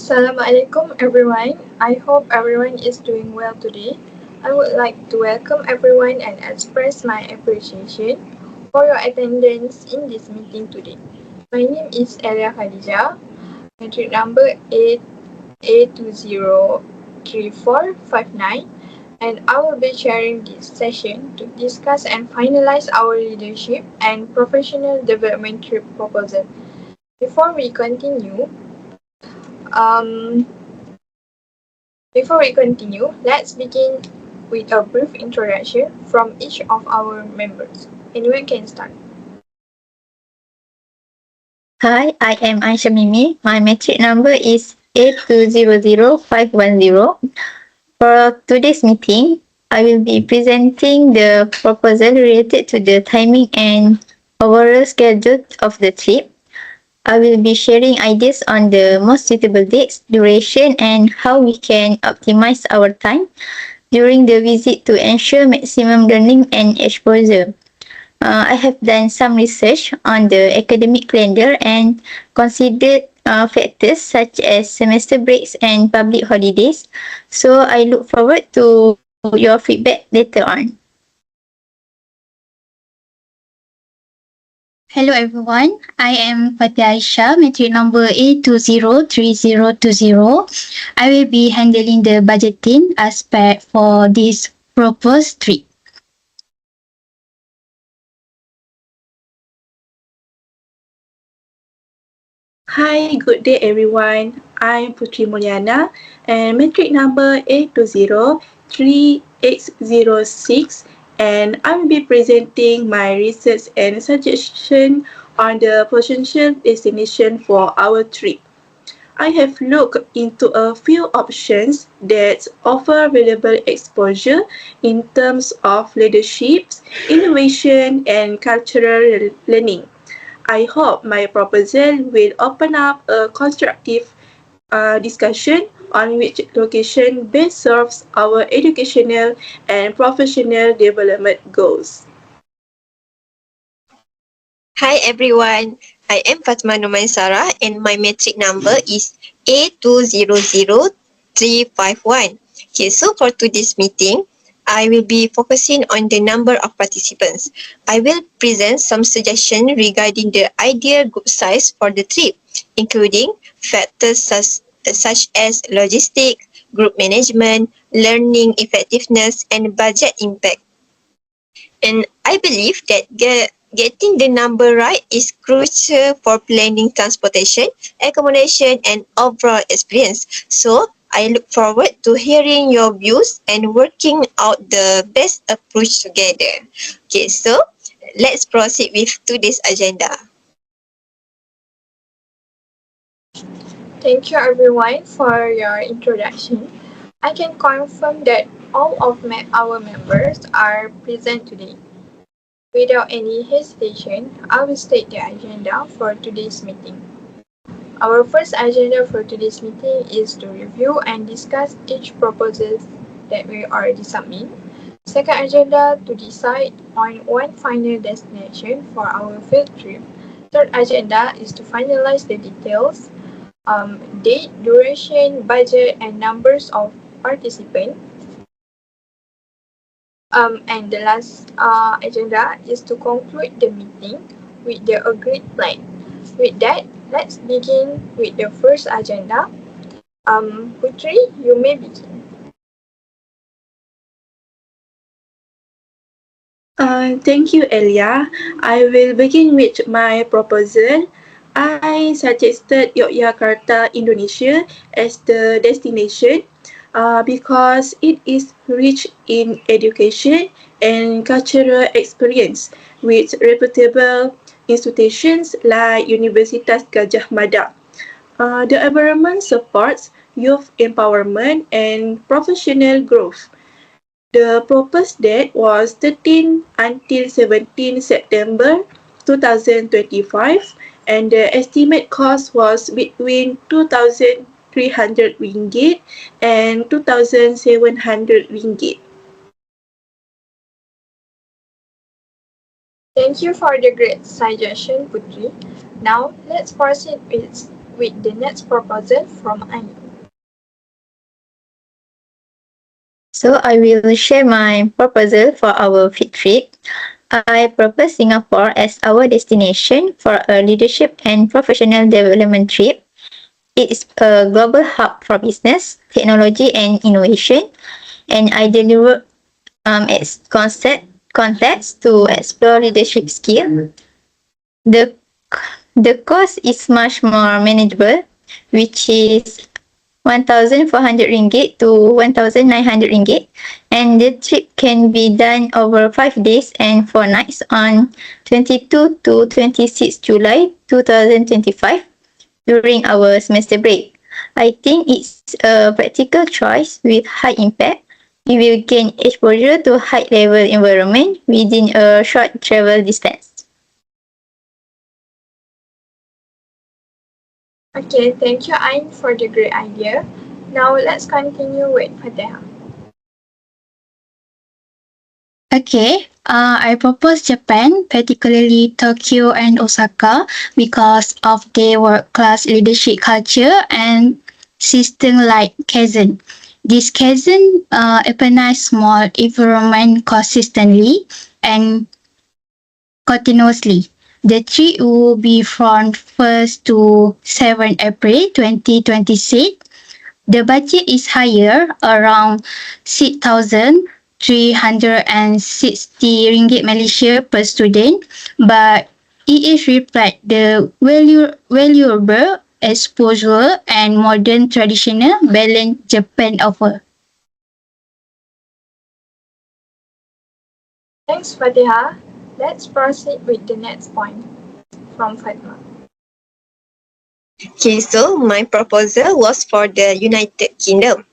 Assalamualaikum everyone. I hope everyone is doing well today. I would like to welcome everyone and express my appreciation for your attendance in this meeting today. My name is Elia Khadija, entry number 8A203459, and I will be chairing this session to discuss and finalize our leadership and professional development trip proposal. Before we continue, um, Before we continue, let's begin with a brief introduction from each of our members. Anyone can start. Hi, I am Aisha Mimi. My metric number is 8200510. For today's meeting, I will be presenting the proposal related to the timing and overall schedule of the trip. I will be sharing ideas on the most suitable dates, duration, and how we can optimize our time during the visit to ensure maximum learning and exposure. I have done some research on the academic calendar and considered factors such as semester breaks and public holidays. So I look forward to your feedback later on. Hello everyone, I am Fatia Aisha, metric number A203020. I will be handling the budgeting aspect for this proposed trip. Hi, good day everyone. I'm Putri Mulyana and metric number 8203806, and I will be presenting my research and suggestion on the potential destination for our trip. I have looked into a few options that offer valuable exposure in terms of leadership, innovation, and cultural learning. I hope my proposal will open up a constructive discussion on which location best serves our educational and professional development goals. Hi everyone, I am Fatma Sarah and my metric number is A200351. Okay, so for today's meeting, I will be focusing on the number of participants. I will present some suggestions regarding the ideal group size for the trip, including factors such as logistics, group management, learning effectiveness, and budget impact. And I believe that getting the number right is crucial for planning transportation, accommodation, and overall experience. So I look forward to hearing your views and working out the best approach together. Okay, so let's proceed with today's agenda. Thank you everyone for your introduction. I can confirm that all of our members are present today. Without any hesitation, I will state the agenda for today's meeting. Our first agenda for today's meeting is to review and discuss each proposal that we already submit. Second agenda to decide on one final destination for our field trip. Third agenda is to finalize the details, date, duration, budget, and numbers of participants. And the last agenda is to conclude the meeting with the agreed plan. With that, let's begin with the first agenda. Putri, you may begin. Thank you, Elia. I will begin with my proposal. I suggested Yogyakarta, Indonesia as the destination because it is rich in education and cultural experience with reputable institutions like Universitas Gajah Mada. The environment supports youth empowerment and professional growth. The proposed date was 13 until 17 September 2025, and the estimate cost was between 2,300 ringgit and 2,700 ringgit. Thank you for the great suggestion, Putri. Now, let's proceed with the next proposal from Ain. So I will share my proposal for our field trip. I propose Singapore as our destination for a leadership and professional development trip. It is a global hub for business, technology, and innovation, and I deliver its context to explore leadership skill. The the cost is much more manageable, which is 1,400 ringgit to 1,900 ringgit, and the trip can be done over 5 days and 4 nights on 22 to 26 July 2025 during our semester break. I think it's a practical choice with high impact. We will gain exposure to high level environment within a short travel distance. Okay, thank you, Ain, for the great idea. Now let's continue with Fatiha. Okay, I propose Japan, particularly Tokyo and Osaka, because of their world-class leadership culture and system like Kaizen. This Kaizen applies small environment consistently and continuously. The trip will be from 1st to 7 April 2026. The budget is higher, around 6,360 ringgit Malaysia per student, but it is reflect the valuable exposure and modern traditional balance Japan offer. Thanks, Fatiha. Let's proceed with the next point from Fatma. Okay, so my proposal was for the United Kingdom.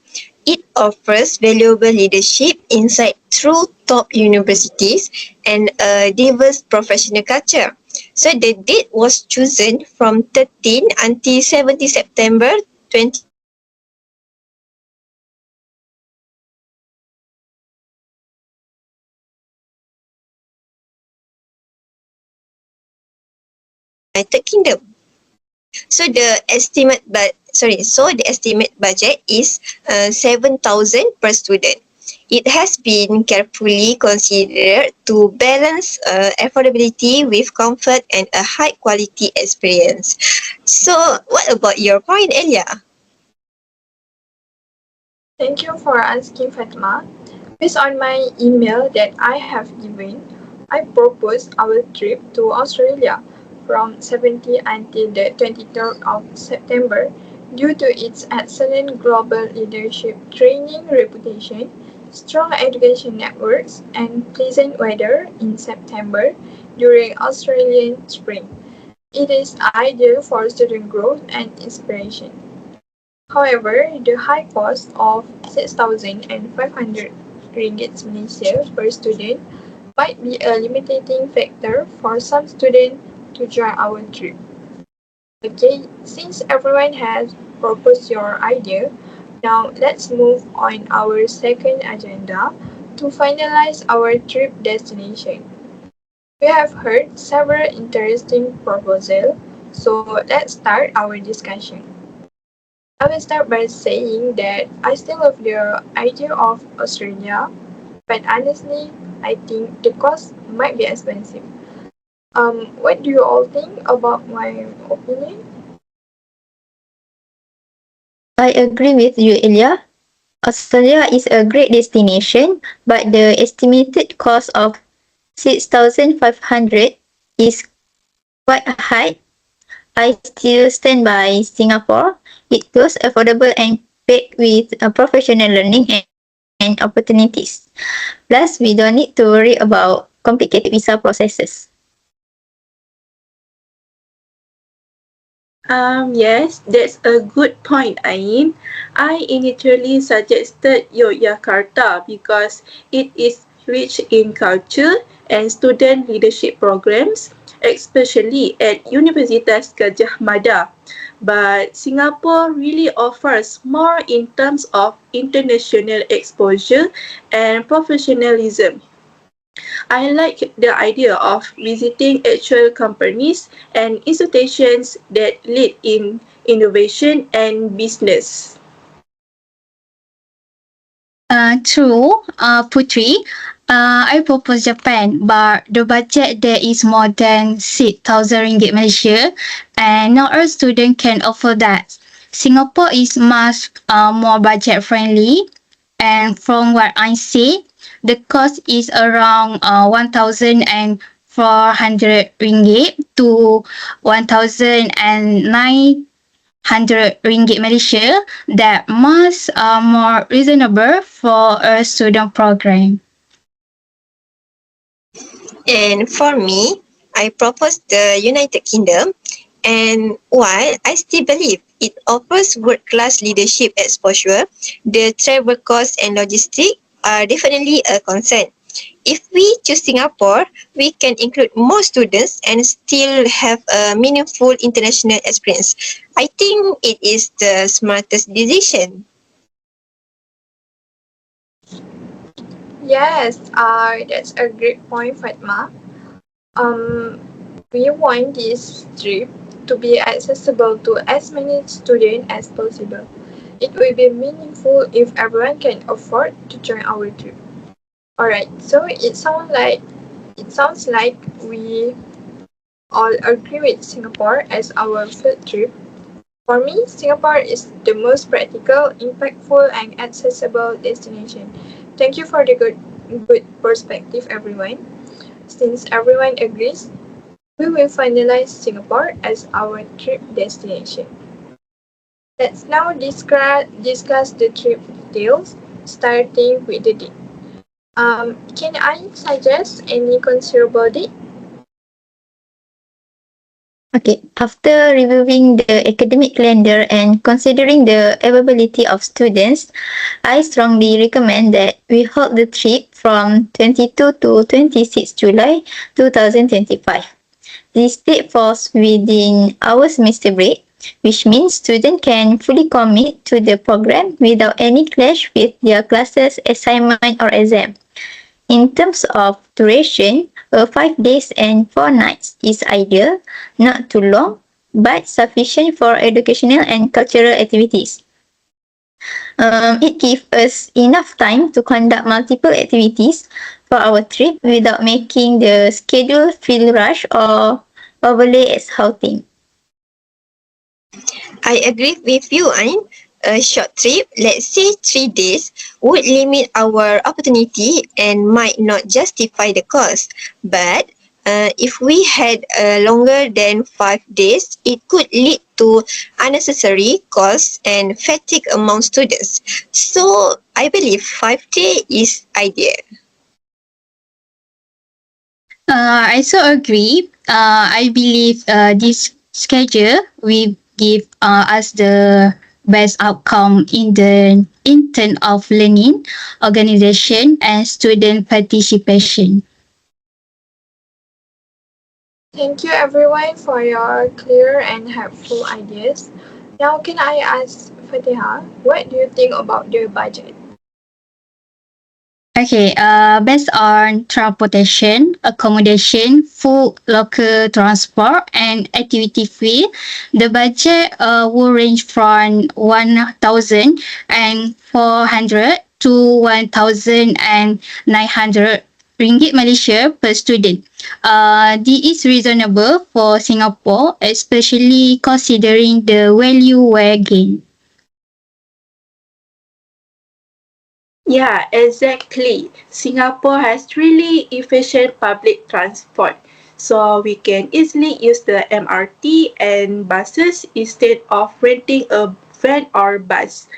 It offers valuable leadership insight through top universities and a diverse professional culture. So the date was chosen from 13 until 17 September 2026 United Kingdom. So the estimate budget is 7,000 per student. It has been carefully considered to balance affordability with comfort and a high quality experience. So, what about your point, Elia? Thank you for asking, Fatma. Based on my email that I have given, I propose our trip to Australia from 17 until the 23rd of September due to its excellent global leadership training reputation, strong education networks, and pleasant weather in September during Australian spring. It is ideal for student growth and inspiration. However, the high cost of 6,500 ringgit Malaysia per student might be a limiting factor for some students to join our trip. Okay, since everyone has proposed your idea, now let's move on our second agenda to finalize our trip destination. We have heard several interesting proposals, so let's start our discussion. I will start by saying that I still love the idea of Australia, but honestly, I think the cost might be expensive. What do you all think about my opinion? I agree with you, Ilya. Australia is a great destination, but the estimated cost of 6,500 is quite high. I still stand by Singapore. It feels affordable and packed with professional learning and opportunities. Plus, we don't need to worry about complicated visa processes. Yes, that's a good point, Ain. I initially suggested Yogyakarta because it is rich in culture and student leadership programs, especially at Universitas Gajah Mada. But Singapore really offers more in terms of international exposure and professionalism. I like the idea of visiting actual companies and institutions that lead in innovation and business. True, Putri. I propose Japan, but the budget there is more than 6,000 ringgit Malaysia, and not all student can afford that. Singapore is much more budget friendly, and from what I see, the cost is around 1,400 ringgit to 1,900 ringgit Malaysia that must more reasonable for a student program. And for me, I propose the United Kingdom. And while I still believe it offers world-class leadership exposure, the travel costs and logistics are definitely a concern. If we choose Singapore, we can include more students and still have a meaningful international experience. I think it is the smartest decision. Yes, that's a great point, Fatma. Um, we want this trip to be accessible to as many students as possible. It will be meaningful if everyone can afford to join our trip. Alright, so it sounds like we all agree with Singapore as our field trip. For me, Singapore is the most practical, impactful, and accessible destination. Thank you for the good perspective, everyone. Since everyone agrees, we will finalize Singapore as our trip destination. Let's now discuss the trip details, starting with the date. Can I suggest any considerable date? Okay, after reviewing the academic calendar and considering the availability of students, I strongly recommend that we hold the trip from 22 to 26 July 2025. This date falls within our semester break, which means students can fully commit to the program without any clash with their classes, assignment, or exam. In terms of duration, 5 days and 4 nights is ideal, not too long, but sufficient for educational and cultural activities. It gives us enough time to conduct multiple activities for our trip without making the schedule feel rushed or overly exhausting. I agree with you, Ain. A short trip, let's say 3 days, would limit our opportunity and might not justify the cost. But if we had longer than 5 days, it could lead to unnecessary costs and fatigue among students. So I believe 5 days is ideal. I also agree. I believe this schedule will give us the best outcome in terms of learning, organization, and student participation. Thank you everyone for your clear and helpful ideas. Now can I ask Fatiha, what do you think about the budget? Okay, based on transportation, accommodation, food, local transport, and activity fee, the budget will range from 1,400 to 1,900 ringgit Malaysia per student. This is reasonable for Singapore, especially considering the value we gain. Yeah, exactly. Singapore has really efficient public transport, so we can easily use the MRT and buses instead of renting a van or bus.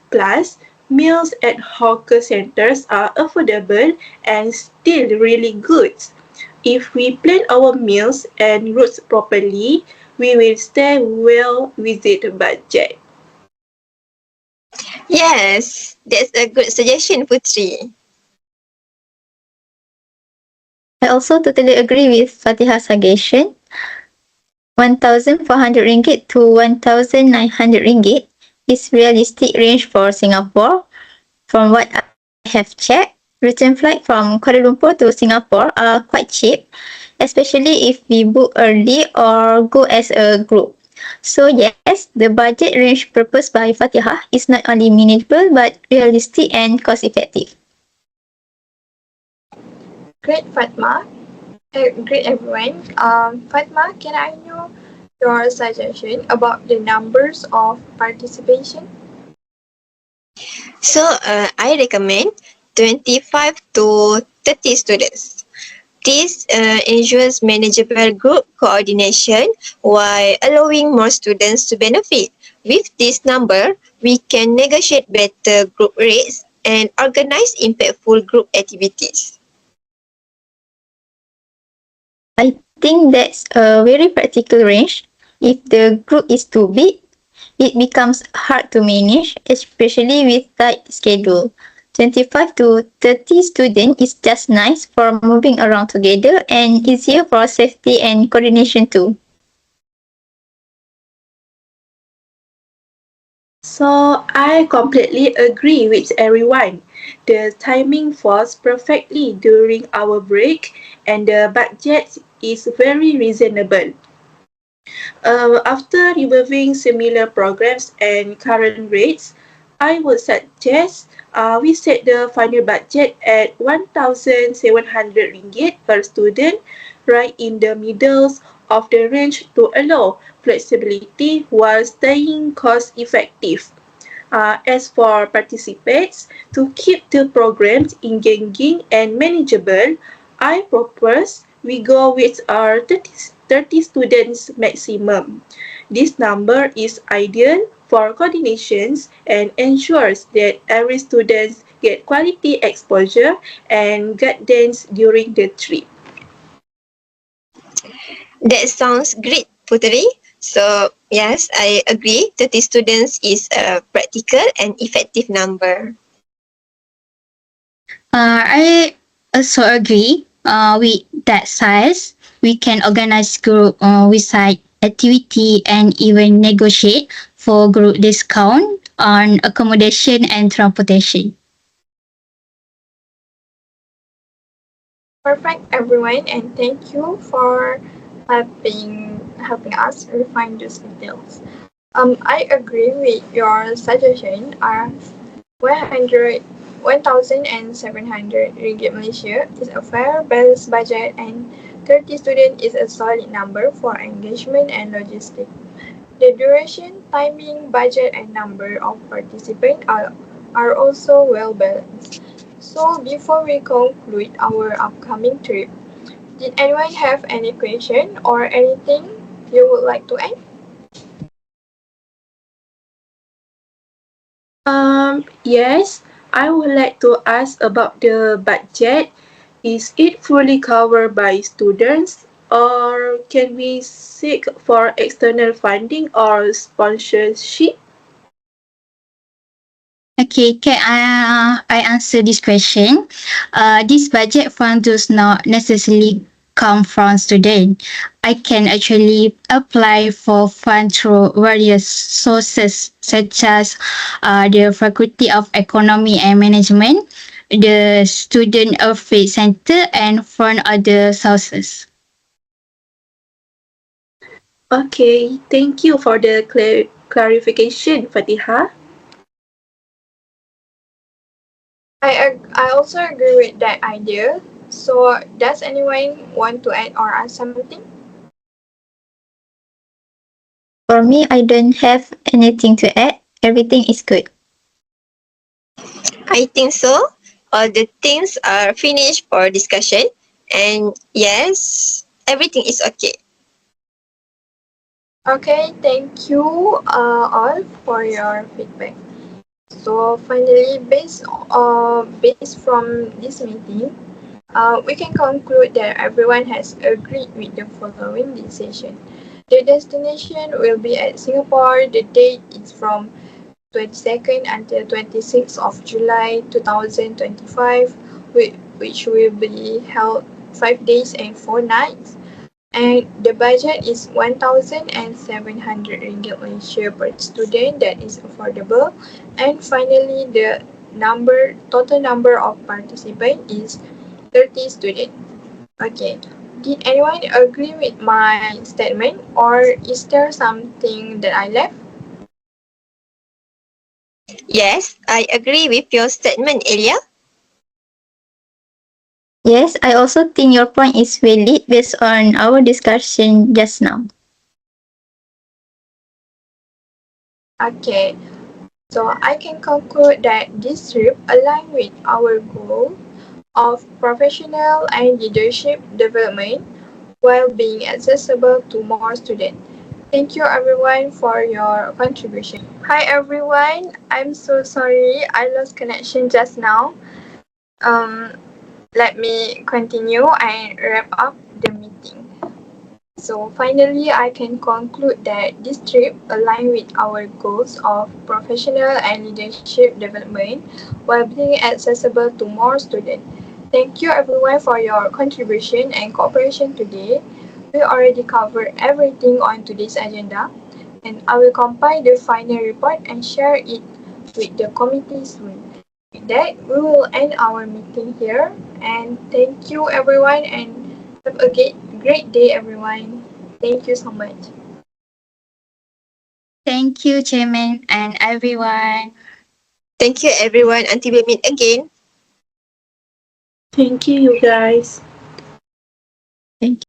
Plus, meals at hawker centers are affordable and still really good. If we plan our meals and routes properly, we will stay well within the budget. Yes, that's a good suggestion, Putri. I also totally agree with Fatiha's suggestion. 1,400 ringgit to 1,900 ringgit is realistic range for Singapore. From what I have checked, Return flight from Kuala Lumpur to Singapore are quite cheap, especially if we book early or go as a group. So yes, the budget range proposed by Fatihah is not only manageable but realistic and cost effective. Great, Fatma. Great, everyone. Fatma, can I know your suggestion about the numbers of participation? So I recommend 25 to 30 students. This ensures manageable group coordination while allowing more students to benefit. With this number, we can negotiate better group rates and organize impactful group activities. I think that's a very practical range. If the group is too big, it becomes hard to manage, especially with tight schedule. 25 to 30 students is just nice for moving around together and easier for safety and coordination too. So I completely agree with everyone. The timing falls perfectly during our break and the budget is very reasonable. After reviewing similar programs and current rates, I would suggest we set the final budget at 1,700 ringgit per student, right in the middle of the range to allow flexibility while staying cost effective. As for participants, to keep the programs engaging and manageable, I propose we go with our 30 students maximum. This number is ideal for coordinations and ensures that every student get quality exposure and guidance during the trip. That sounds great, Putri. So yes, I agree. 30 students is a practical and effective number. I also agree with that size. We can organize group with side activity and even negotiate for group discount on accommodation and transportation. Perfect, everyone, and thank you for helping us refine these details. I agree with your suggestion. 100, 1,700 ringgit Malaysia is a fair balanced budget, and 30 students is a solid number for engagement and logistics. The duration, timing, budget, and number of participants are also well balanced. So before we conclude our upcoming trip, did anyone have any question or anything you would like to add? Yes, I would like to ask about the budget. Is it fully covered by students or can we seek for external funding or sponsorship? Okay, can I answer this question? This budget fund does not necessarily come from student. I can actually apply for fund through various sources such as the Faculty of Economy and Management, the Student Affairs Center, and from other sources. Okay, thank you for the clarification, Fatiha. I also agree with that idea. So does anyone want to add or ask something? For me, I don't have anything to add. Everything is good. I think so. All the things are finished for discussion, and yes, everything is okay. Okay, thank you all for your feedback. So finally, based from this meeting, we can conclude that everyone has agreed with the following decision. The destination will be at Singapore. The date is from 22nd until 26th of July 2025, which will be held 5 days and 4 nights. And the budget is 1,700 ringgit Malaysia per student, that is affordable. And finally, the total number of participants is 30 students. Okay. Did anyone agree with my statement or is there something that I left? Yes, I agree with your statement, Elia. Yes, I also think your point is valid based on our discussion just now. Okay. So I can conclude that this trip aligns with our goal of professional and leadership development while being accessible to more students. Thank you everyone for your contribution. Hi everyone, I'm so sorry I lost connection just now. Um, Let me continue and wrap up the meeting. So finally, I can conclude that this trip aligns with our goals of professional and leadership development while being accessible to more students. Thank you everyone for your contribution and cooperation today. We already covered everything on today's agenda and I will compile the final report and share it with the committee soon. With that, we will end our meeting here and thank you everyone and have a great day everyone. Thank you so much. Thank you, Chairman, and everyone. Thank you, everyone. Until we meet again. Thank you, you guys. Thank you.